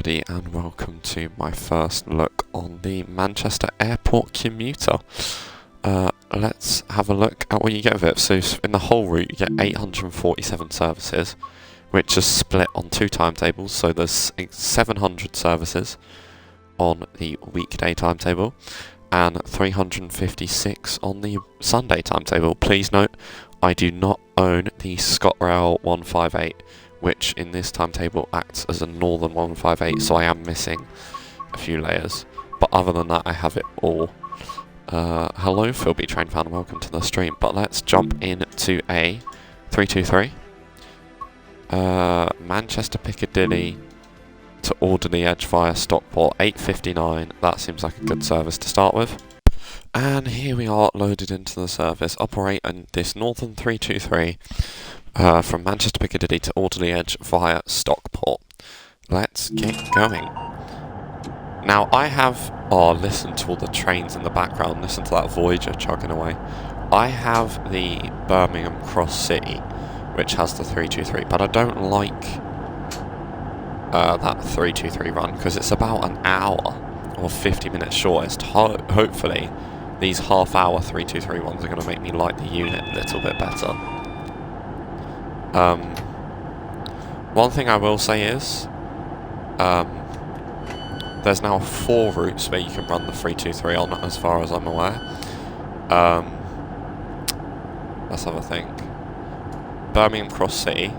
everybody, and welcome to my first look on the Manchester Airport Commuter. Let's have a look at what you get with it. So in the whole route you get 847 services, which is split on two timetables, so there's 700 services on the weekday timetable and 356 on the Sunday timetable. Please note, I do not own the ScotRail 158, which in this timetable acts as a Northern 158, so I am missing a few layers. But other than that, I have it all. Hello Philby Train fan, welcome to the stream. But let's jump into a 323. Manchester Piccadilly to Alderley Edge via Stockport, 8:59. That seems like a good service to start with. And here we are loaded into the service, operating this Northern 323 from Manchester Piccadilly to Alderley Edge via Stockport. Let's get going. Now I have, listen to all the trains in the background, listen to that Voyager chugging away. I have the Birmingham Cross City, which has the 323, but I don't like that 323 run because it's about an hour or 50 minutes shortest. Hopefully these half-hour 323 ones are going to make me like the unit a little bit better. One thing I will say is, there's now 4 routes where you can run the 323 on, as far as I'm aware. Let's have a think. Birmingham Cross City,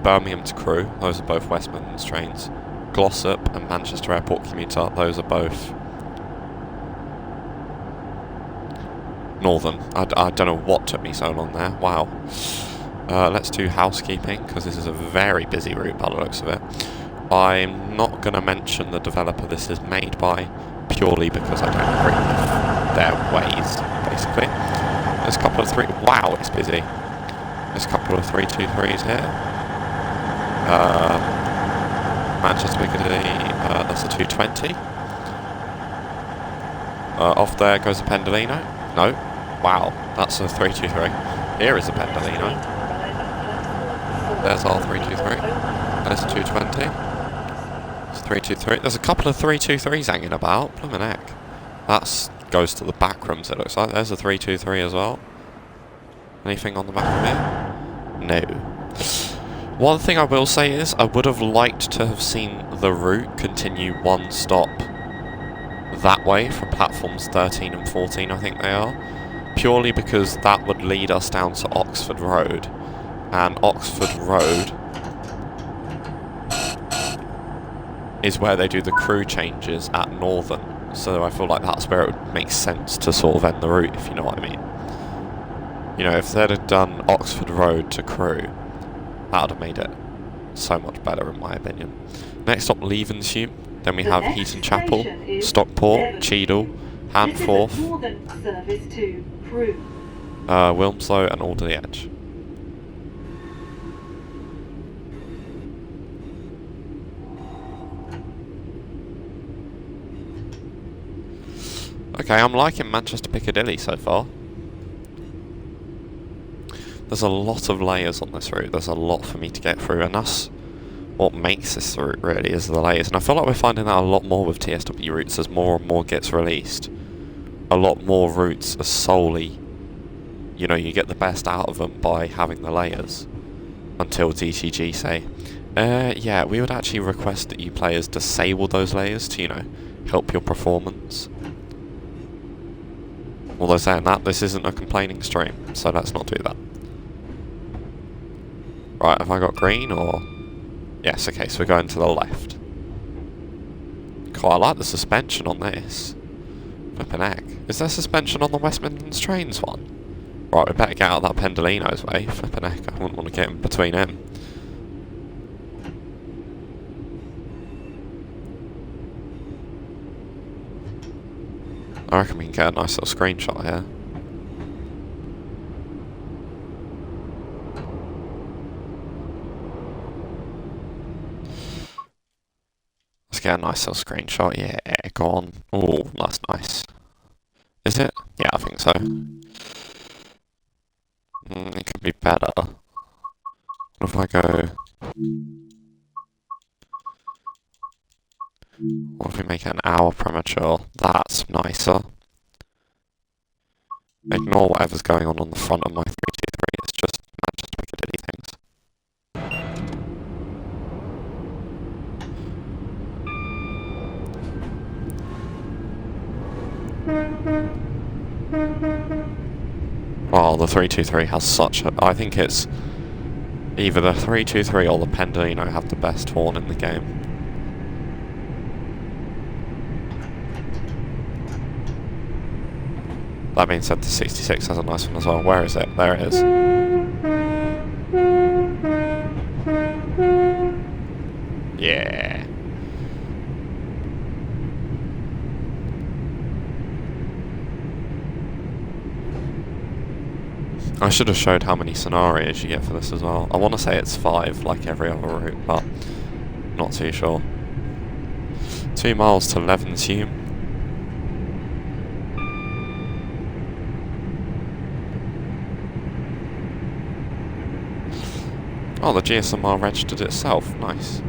Birmingham to Crewe, those are both West Midlands trains. Glossop and Manchester Airport Commuter, those are both Northern. I don't know what took me so long there, wow. Let's do housekeeping, because this is a very busy route by the looks of it. I'm not going to mention the developer this is made by, purely because I don't agree with their ways, basically. There's a couple of wow, it's busy. There's a couple of 323s here. Manchester Piccadilly, that's a 220. Off there goes a Pendolino. No. Wow, that's a 323. Here is a Pendolino. There's our 323. There's a 220. There's 323. There's a couple of 323s hanging about. Blimmin' heck. That goes to the back rooms, it looks like. There's a 323 as well. Anything on the back of it? No. One thing I will say is, I would have liked to have seen the route continue one stop that way from platforms 13 and 14, I think they are. Purely because that would lead us down to Oxford Road. And Oxford Road is where they do the crew changes at Northern. So I feel like that's where it would make sense to sort of end the route, if you know what I mean. You know, if they'd have done Oxford Road to Crewe, that would have made it so much better in my opinion. Next up, Levenshulme. Then we have Heaton Chapel, Stockport, Cheadle, Handforth, Wilmslow and Alderley Edge. Okay, I'm liking Manchester Piccadilly so far. There's a lot of layers on this route, there's a lot for me to get through, and that's what makes this route really, is the layers. And I feel like we're finding that a lot more with TSW routes as more and more gets released. A lot more routes are solely, you know, you get the best out of them by having the layers. Until DTG say, yeah, we would actually request that you players disable those layers to, you know, help your performance. Although saying that, this isn't a complaining stream, so let's not do that. Right, have I got green or... Yes, okay, so we're going to the left. Cool, I like the suspension on this. Flippin' heck. Is there suspension on the West Midlands trains one? Right, we better get out of that Pendolino's way. Flippin' heck, I wouldn't want to get in between him. I reckon we can get a nice little screenshot here. Let's get a nice little screenshot. Yeah, go on. Oh, that's nice. Is it? Yeah, I think so. It could be better. What if I go... What if we make it an hour premature? That's nicer. Ignore whatever's going on the front of my 323, it's just Manchester Piccadilly things. Well, the 323 has such a... I think it's either the 323 or the Pendolino have the best horn in the game. That being said, the 66 has a nice one as well. Where is it? There it is. Yeah. I should have showed how many scenarios you get for this as well. I want to say it's 5, like every other route, but not too sure. 2 miles to Levenshulme. Oh, the GSMR registered itself. Nice.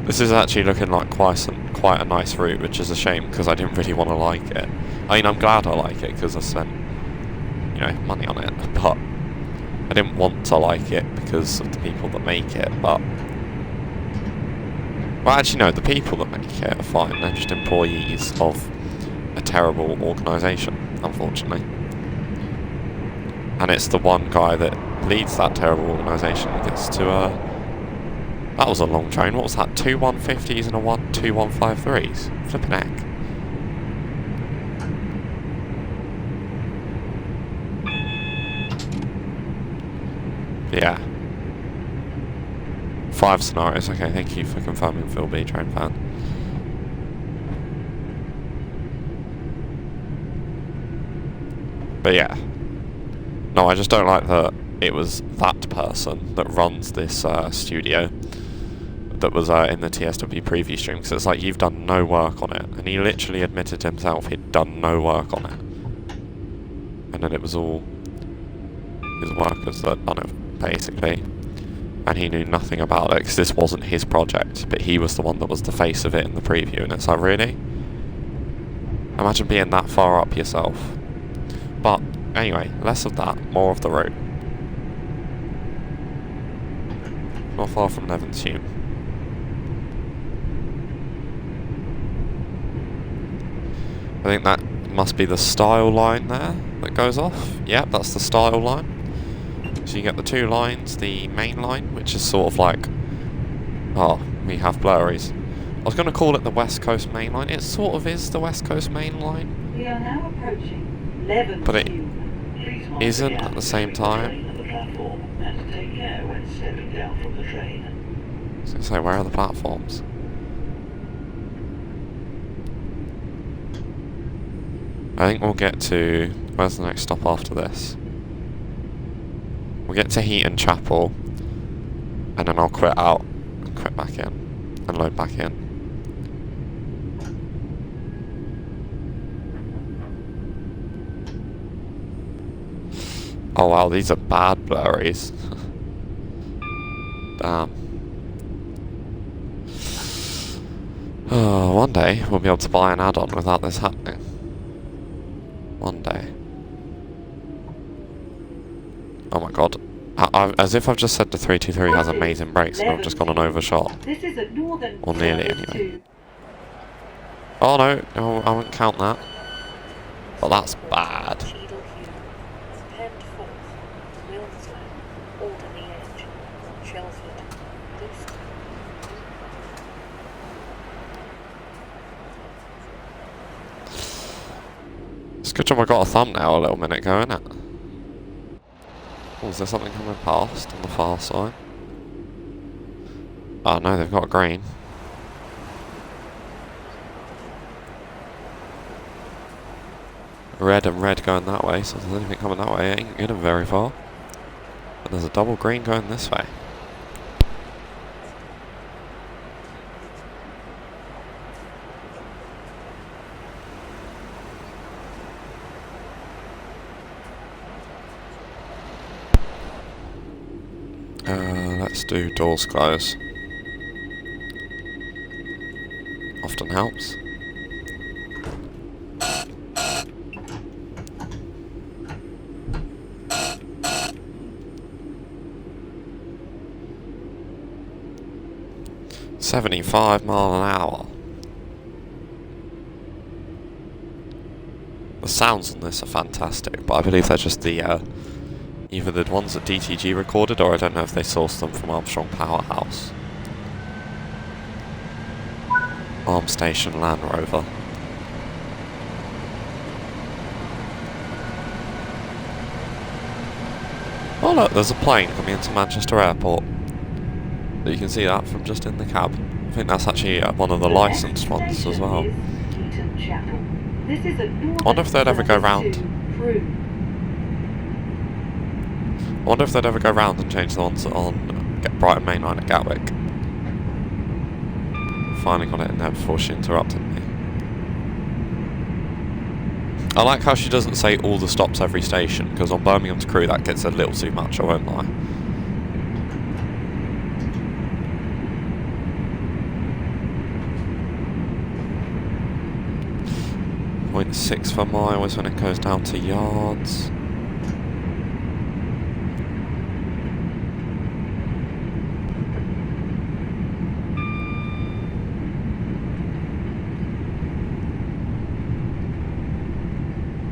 This is actually looking like quite a nice route, which is a shame because I didn't really want to like it. I mean, I'm glad I like it because I spent, you know, money on it, but I didn't want to like it because of the people that make it, but... Well, actually, no, the people that make it are fine. They're just employees of a terrible organisation, unfortunately. And it's the one guy that leads that terrible organisation that gets to, that was a long train. What was that? 2 150s and 2 153s? Flippin' heck. Yeah. 5 scenarios. Okay, thank you for confirming, Phil B, train fan. But yeah. No, I just don't like that it was that person that runs this studio that was in the TSW preview stream, because it's like, you've done no work on it, and he literally admitted himself he'd done no work on it, and then it was all his workers that done it, basically, and he knew nothing about it, because this wasn't his project, but he was the one that was the face of it in the preview, and it's like, really? Imagine being that far up yourself. But anyway, less of that, more of the route. Not far from Levenshulme. I think that must be the style line there that goes off. Yep, that's the style line. So you get the 2 lines, the main line, which is sort of like... Oh, we have blurries. I was going to call it the West Coast main line. It sort of is the West Coast main line. We are now approaching Levenshulme. But it isn't at the same time. So where are the platforms? I think we'll get to... Where's the next stop after this? We'll get to Heaton Chapel, and then I'll quit out, and quit back in, and load back in. Oh wow, these are bad blurries. Damn. Oh, one day we'll be able to buy an add-on without this happening. One day. Oh my god. As if I've just said the 323 has amazing brakes and I've just gone an overshot. This is a northern Or nearly anyway. Oh no, I wouldn't count that. But that's bad. It's a good job I got a thumbnail a little minute ago, innit? Oh, is there something coming past on the far side? Oh no, they've got a green. Red and red going that way, so if there's anything coming that way, it ain't getting very far. But there's a double green going this way. Let's do doors close. Often helps. £75 mph. The sounds on this are fantastic, but I believe they're just the either the ones that DTG recorded, or I don't know if they sourced them from Armstrong Powerhouse. Arm Station Land Rover. Oh look, there's a plane coming into Manchester Airport. You can see that from just in the cab. I think that's actually one of the licensed ones as well. I wonder if they'd ever go round. I wonder if they'd ever go round and change the ones on Brighton Main Line at Gatwick. Finally got it in there before she interrupted me. I like how she doesn't say all the stops every station, because on Birmingham to Crewe that gets a little too much, I won't lie. .6 per mile is when it goes down to yards.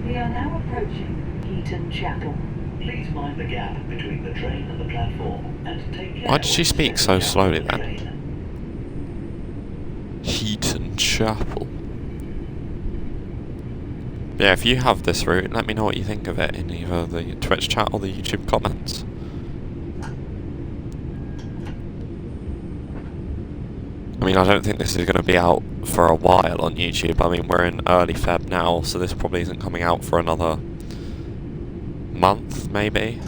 We are now approaching Heaton Chapel. Please mind the gap between the train and the platform and take care. Why did she speak so slowly then? Train. Heaton Chapel. Yeah, if you have this route, let me know what you think of it in either the Twitch chat or the YouTube comments. I mean, I don't think this is going to be out for a while on YouTube. I mean, we're in early Feb now, so this probably isn't coming out for another month, maybe.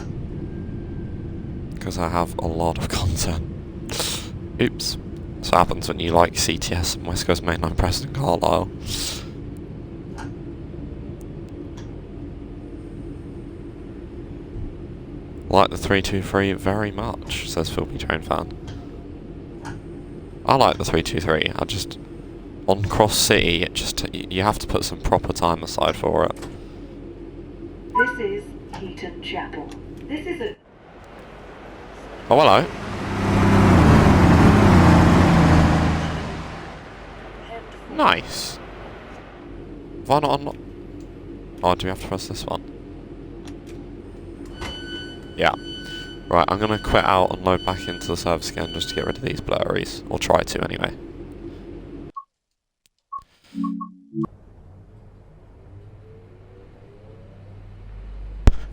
Because I have a lot of content. Oops. That's what happens when you like CTS and West Coast Main Line Preston Carlisle. Like the 323 very much, says Philby Train Fan. I like the 323. I just, on Cross City, it just, you have to put some proper time aside for it. This is Heaton Chapel. This is a... Oh, hello. Nice. Have I not unlocked? Oh, do we have to press this one? Yeah. Right, I'm going to quit out and load back into the service again just to get rid of these blurries. Or try to, anyway.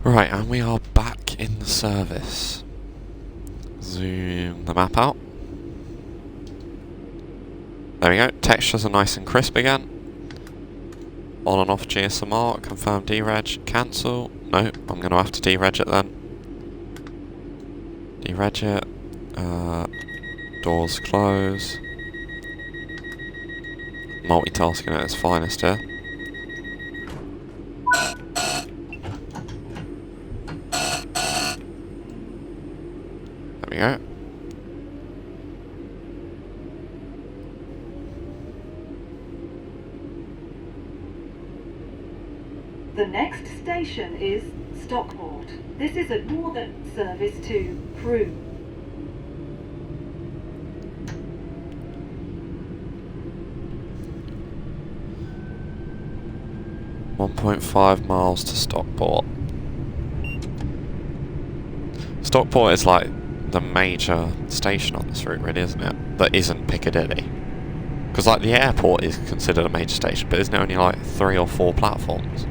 Right, and we are back in the service. Zoom the map out. There we go. Textures are nice and crisp again. On and off GSMR. Confirm dereg. Cancel. No, I'm going to have to dereg it then. Dereg it. Doors close. Multitasking at its finest here. There we go. The next station is Stockport. This is a northern service to Crewe. .5 miles to Stockport. Stockport is like the major station on this route, really, isn't it? That isn't Piccadilly. Because like the airport is considered a major station, but isn't it only like 3 or 4 platforms?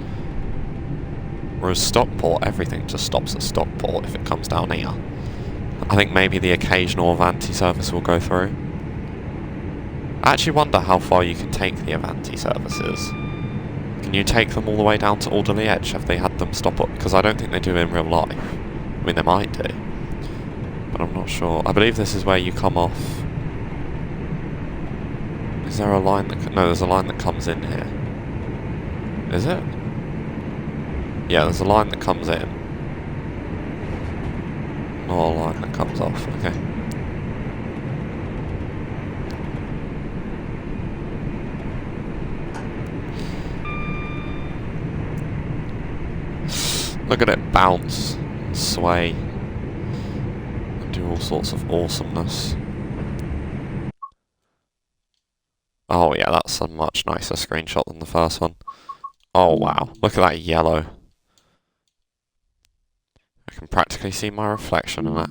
Whereas Stockport, everything just stops at Stockport if it comes down here. I think maybe the occasional Avanti service will go through. I actually wonder how far you can take the Avanti services. Can you take them all the way down to Alderley Edge? Have they had them stop up? Because I don't think they do in real life. I mean, they might do. But I'm not sure. I believe this is where you come off. Is there a line that... No, there's a line that comes in here. Is it? Yeah, there's a line that comes in. Not a line that comes off. Okay. Look at it bounce, sway, and do all sorts of awesomeness. Oh yeah, that's a much nicer screenshot than the first one. Oh wow, look at that yellow. I can practically see my reflection in it.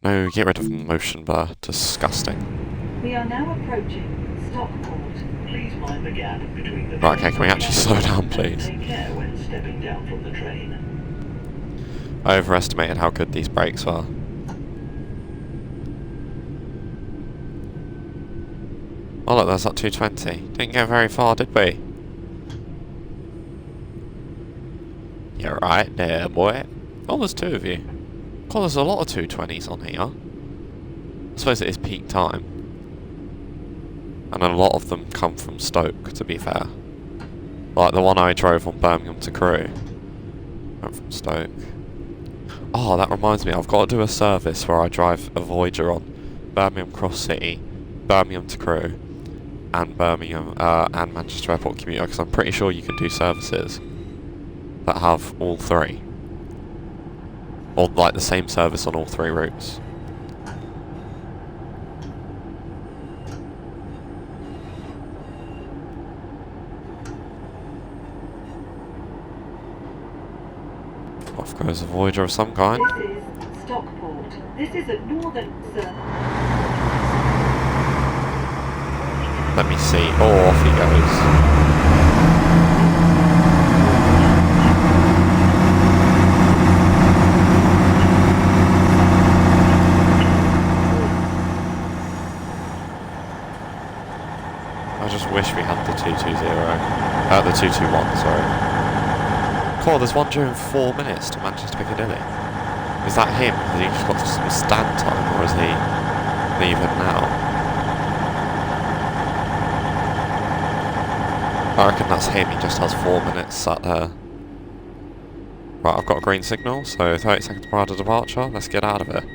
No, get rid of motion blur. Disgusting. We are now approaching Stockport. Please mind the gap between the Right, okay, train can we actually slow down, and please? take care when stepping down from the train. I overestimated how good these brakes were. Oh look, there's that 220. Didn't get very far, did we? You're right there, boy. Oh, there's two of you. God, there's a lot of 220s on here. I suppose it is peak time. And a lot of them come from Stoke, to be fair. Like the one I drove on Birmingham to Crewe. Went from Stoke. Oh, that reminds me, I've got to do a service where I drive a Voyager on Birmingham Cross City, Birmingham to Crewe, and Birmingham and Manchester Airport Commuter, because I'm pretty sure you can do services that have all three. Or like the same service on all three routes. Off goes a Voyager of some kind. This is Stockport. This is a northern service. Let me see. Oh, off he goes. I just wish we had the 220. The 221, sorry. Cool, there's one during 4 minutes to Manchester Piccadilly. Is that him? Has he just got some stand time, or is he leaving now? I reckon that's him, he just has 4 minutes sat there. Right, I've got a green signal, so 30 seconds prior to departure, let's get out of here.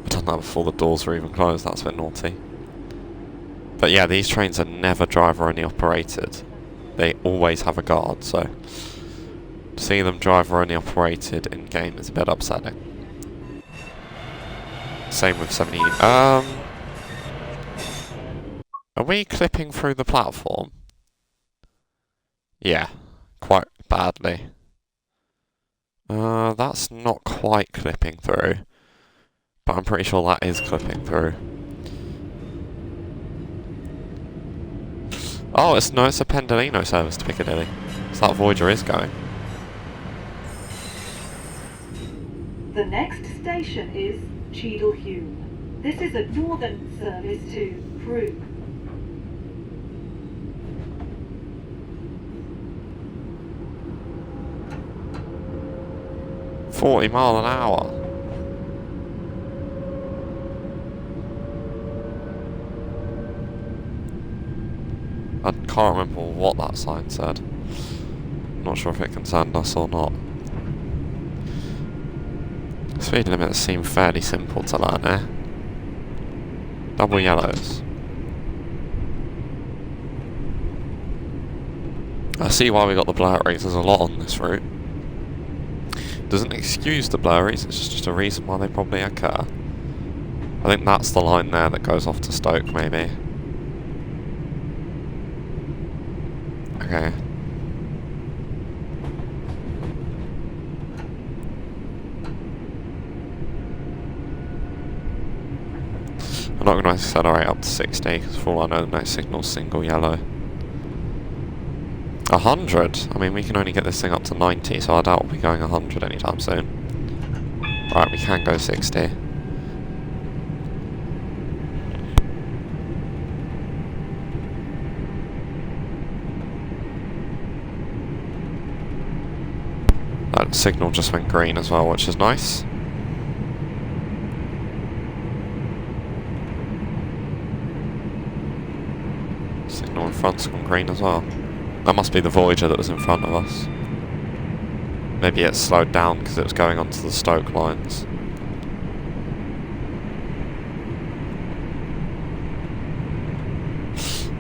I've done that before the doors were even closed, that's a bit naughty. But yeah, these trains are never driver-only operated. They always have a guard, so to see them driver-only operated in-game is a bit upsetting. Same with 70. Are we clipping through the platform? Yeah, quite badly. That's not quite clipping through, but I'm pretty sure that is clipping through. Oh, it's a Pendolino service to Piccadilly. So that Voyager is going. The next station is Cheadle-Hulme. This is a northern service to Crewe. £40 miles an hour. I can't remember what that sign said. I'm not sure if it concerned us or not. Speed limits seem fairly simple to learn, eh? Double yellows. I see why we got the blurries, there's a lot on this route. Doesn't excuse the blurries, it's just a reason why they probably occur. I think that's the line there that goes off to Stoke, maybe. Okay. I'm not going to accelerate up to 60, because for all I know the next signal's single yellow. 100? I mean, we can only get this thing up to 90, so I doubt we'll be going 100 anytime soon. Right, we can go 60. That signal just went green as well, which is nice. Signal in front's gone green as well. That must be the Voyager that was in front of us. Maybe it slowed down because it was going onto the Stoke lines.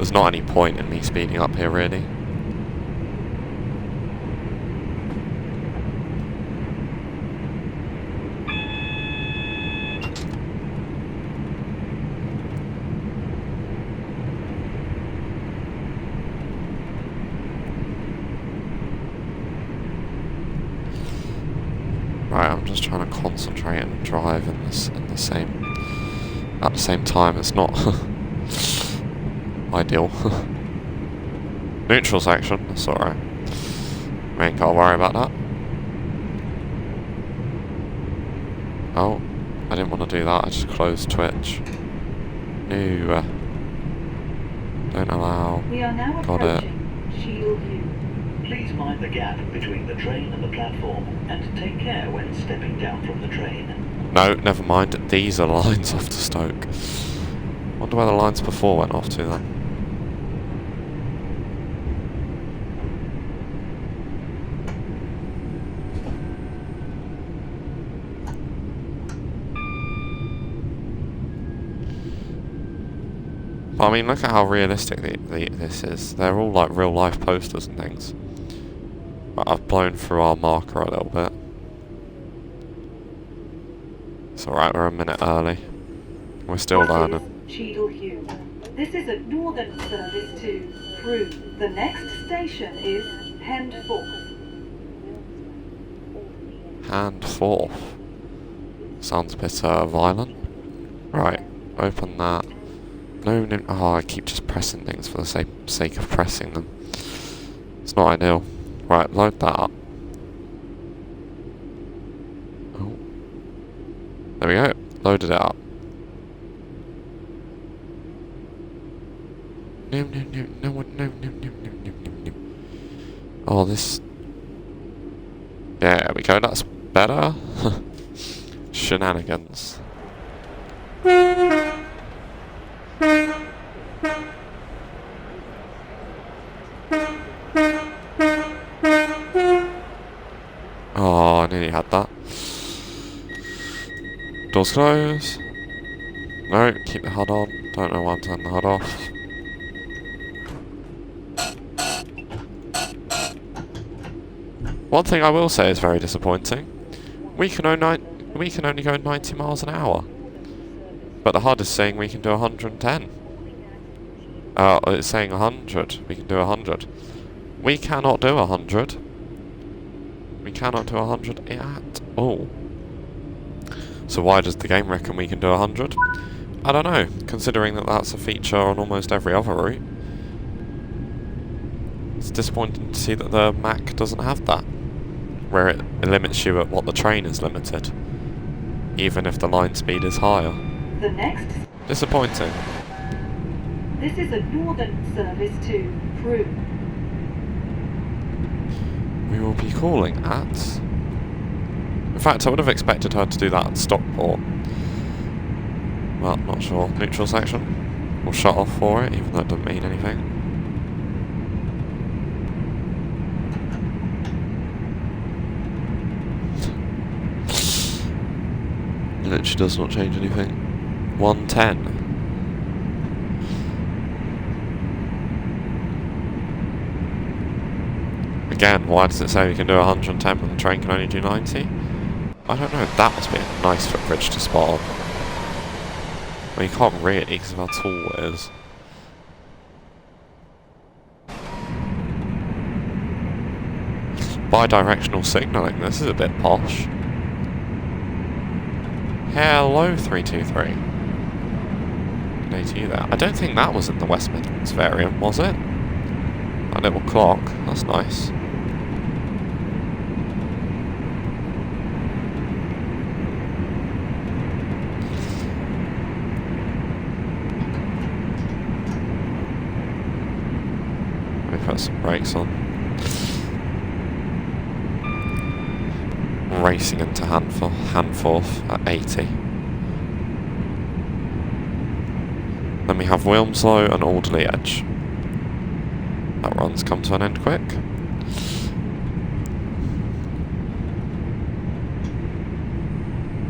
There's not any point in me speeding up here, really. Right, I'm just trying to concentrate and drive at the same time. It's not ideal. Neutral section, that's alright. We ain't gotta worry about that. Oh, I didn't want to do that, I just closed Twitch. No. Don't allow. We are now Got it. approaching Cheadle View. Please mind the gap between the train and the platform, and take care when stepping down from the train. No, never mind. These are lines off to Stoke. Wonder where the lines before went off to then. But, I mean, look at how realistic this is. They're all like real life posters and things. But I've blown through our marker a little bit. It's alright, we're a minute early. We're still learning. Cheadle View. This is a northern service to Crewe. The next station is Hendforth. Handforth. Sounds a bit violent. Right, open that. No, no, oh, I keep just pressing things for the sake of pressing them. It's not ideal. Right, load that up. Oh. There we go. Loaded it up. No, no, no, no, no, no, no, no, no, no, no. Oh, this... There we go, that's better. Shenanigans. Oh, I nearly had that. Doors close. No, keep the HUD on. Don't know why I'm turning the HUD off. One thing I will say is very disappointing. We can only go 90 miles an hour. But the HUD is saying we can do 110. It's saying 100. We can do 100. We cannot do 100. We cannot do 100 at all. So why does the game reckon we can do 100? I don't know, considering that that's a feature on almost every other route. It's disappointing to see that the Mac doesn't have that, where it limits you at what the train is limited, even if the line speed is higher. The next... Disappointing. This is a northern service to Crewe. We will be calling at... In fact, I would have expected her to do that at Stockport. Well, not sure. Neutral section. We'll shut off for it, even though it doesn't mean anything. It literally does not change anything. 110. Again, why does it say we can do 110 when the train can only do 90? I don't know, that must be a nice footbridge to spot on. Well, you can't really, because of how tall it is. Bi-directional signalling, this is a bit posh. Hello, 323. Good day to you there. I don't think that was in the West Midlands variant, was it? That little clock, that's nice. Let me put some brakes on. Racing into Handforth at 80. Then we have Wilmslow and Alderley Edge. That run's come to an end quick.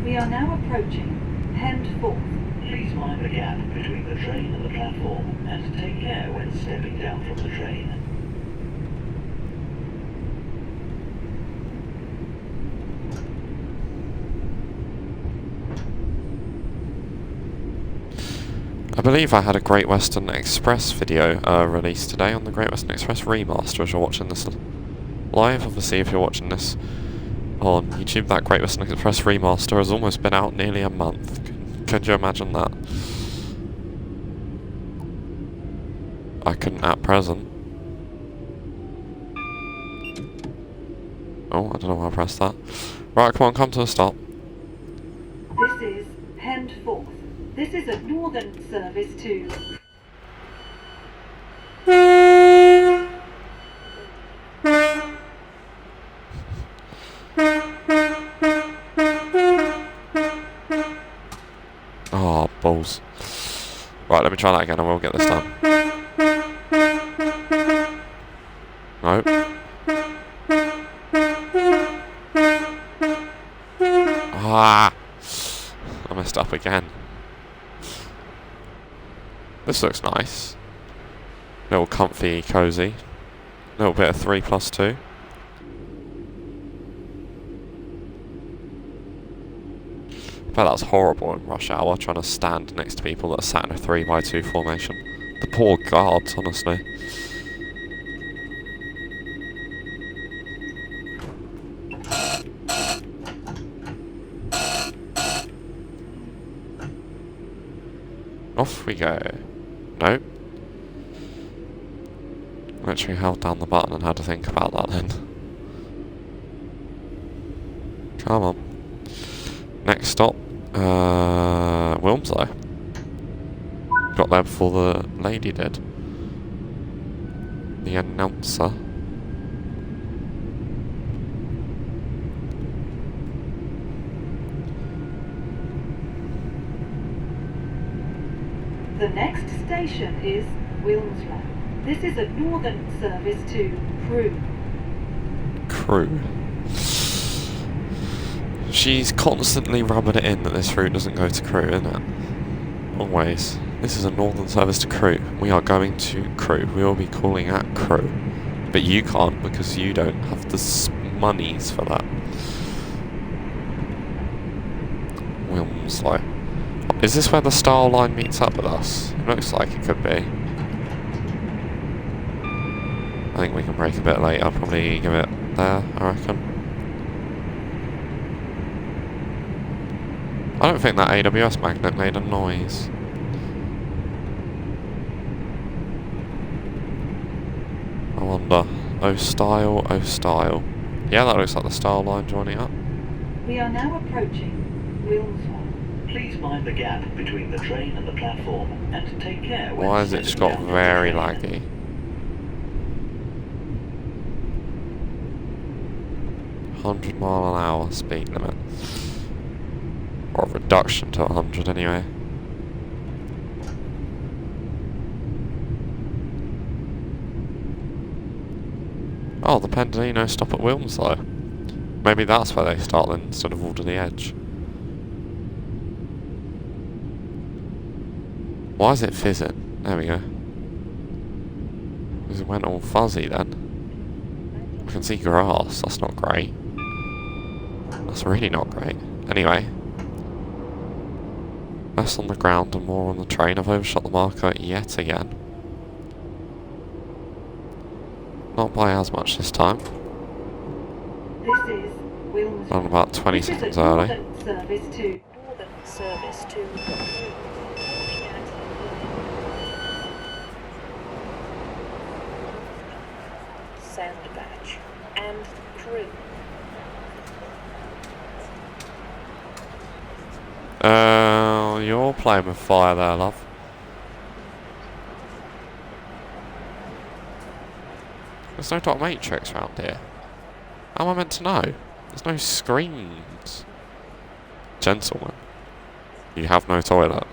We are now approaching Hendforth. Please mind the gap between the train and the platform and take care when stepping down from the train. I believe I had a Great Western Express video released today on the Great Western Express remaster as you're watching this live. Obviously, if you're watching this on YouTube, that Great Western Express remaster has almost been out nearly a month. Could you imagine that? I couldn't at present. Oh, I don't know why I pressed that. Right, come on, come to a stop. This is Pend Forth. This is a northern service to... Oh, balls. Right, let me try that again and we'll get this done. Nope. Ah! I messed up again. This looks nice. Little comfy, cosy. Little bit of 3+2. I bet that's horrible in rush hour, trying to stand next to people that are sat in a 3x2 formation. The poor guards, honestly. Off we go. Nope. Literally held down the button and had to think about that then. Come on. Next stop, Wilmslow. Got there before the lady did. The announcer. The next station is Wilmslow. This is a northern service to Crewe. Crewe. She's constantly rubbing it in that this route doesn't go to Crewe, isn't it? Always. This is a northern service to Crewe. We are going to Crewe. We will be calling at Crewe. But you can't because you don't have the monies for that. Wilmslow. Is this where the Star Line meets up with us? It looks like it could be. I think we can break a bit late. I'll probably give it there, I reckon. I don't think that AWS magnet made a noise. I wonder. Oh style, oh style. Yeah, that looks like the Star Line joining up. We are now approaching Wilmslow. Please mind the gap between the train and the platform and take care when Why has it just got stepping down very from the train. laggy? 100 mph speed limit. Or a reduction to 100 anyway. Oh, the Piccadilly stop at Wilmslow. Maybe that's where they start then instead of Alder the Edge. Why is it fizzing? There we go. Because it went all fuzzy then. I can see grass, that's not great. That's really not great. Anyway. Less on the ground and more on the train. I've overshot the marker yet again. Not by as much this time. This is Wilmslow. I'm about 20 This is a seconds early. northern service to... Northern service to Crewe. Sandbach and Crewe. You're playing with fire there, love. There's no dot matrix around here. How am I meant to know? There's no screens. Gentlemen, you have no toilet.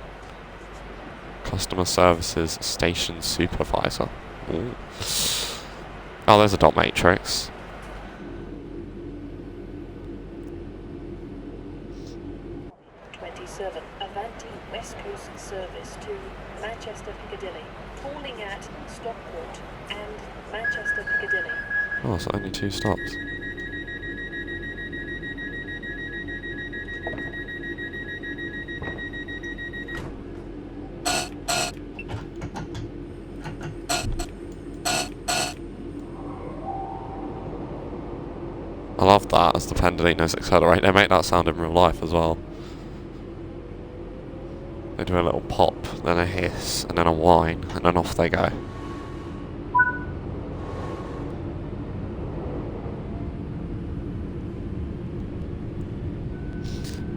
Customer services station supervisor. Ooh. Oh, there's a dot matrix. Avanti West Coast service. Manchester Piccadilly, calling at Stockport and Manchester Piccadilly. Oh, so only 2 stops. I love that as the pendolinos accelerate. They make that sound in real life as well. They do a little pop, then a hiss, and then a whine, and then off they go.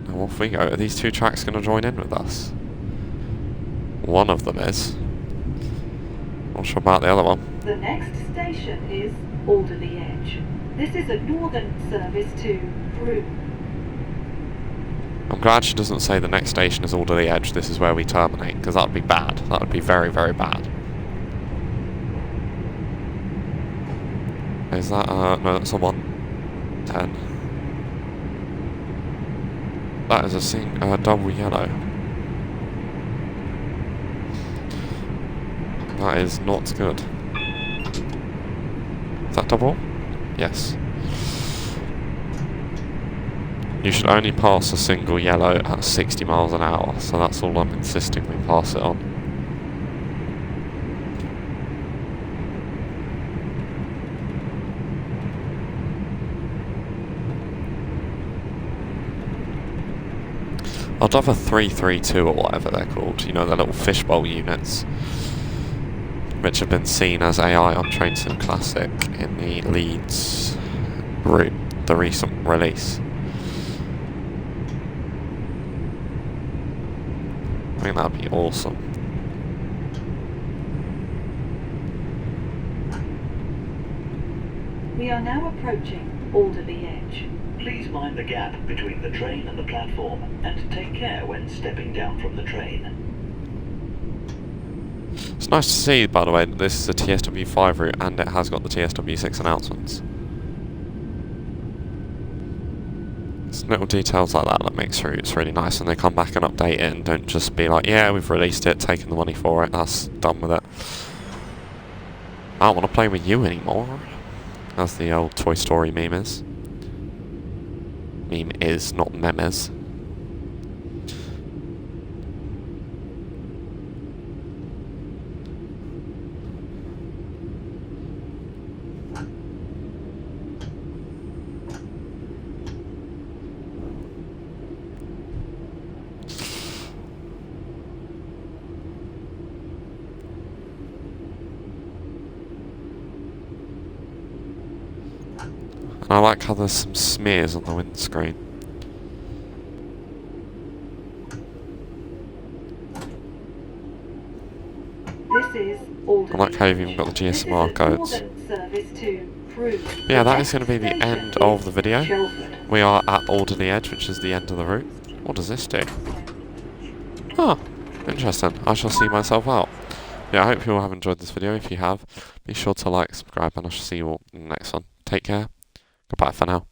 Now off we go. Are these 2 tracks going to join in with us? One of them is. Not sure about the other one. The next station is Alderley Edge. This is a northern service to Crewe. I'm glad she doesn't say the next station is Alderley Edge, this is where we terminate, because that would be bad. That would be very, very bad. Is that, no, that's a 110. That is a double yellow. That is not good. Is that double? Yes. You should only pass a single yellow at 60 miles an hour, so that's all I'm insisting we pass it on. I'd have a 332 or whatever they're called, you know, the little fishbowl units, which have been seen as AI on Train Sim Classic in the Leeds route, the recent release. I think that'd be awesome. We are now approaching Alderley Edge. Please mind the gap between the train and the platform and take care when stepping down from the train. It's nice to see, by the way, that this is a TSW5 route and it has got the TSW6 announcements. It's little details like that makes routes really nice, and they come back and update it and don't just be like, yeah, we've released it, taken the money for it, that's done with it. I don't want to play with you anymore, as the old Toy Story meme is. Meme is, not memes. I like how there's some smears on the windscreen. This is Alderley. I like how you've even got the GSMR codes. Service to Crewe. Yeah, that is going to be the end of the video. Shelford. We are at Alderley Edge, which is the end of the route. What does this do? Oh, interesting. I shall see myself out. Yeah, I hope you all have enjoyed this video. If you have, be sure to like, subscribe, and I shall see you all in the next one. Take care. Goodbye for now.